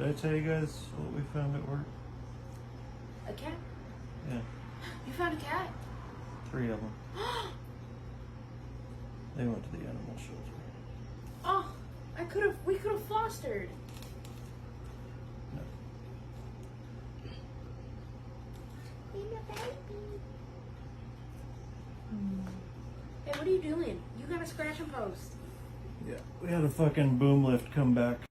Did I tell you guys what we found at work? A cat? Yeah, You found a cat? 3 of them. They went to the animal shelter. Oh, we could have fostered. No. Hey, what are you doing? You got a scratch and post. Yeah, we had a fucking boom lift come back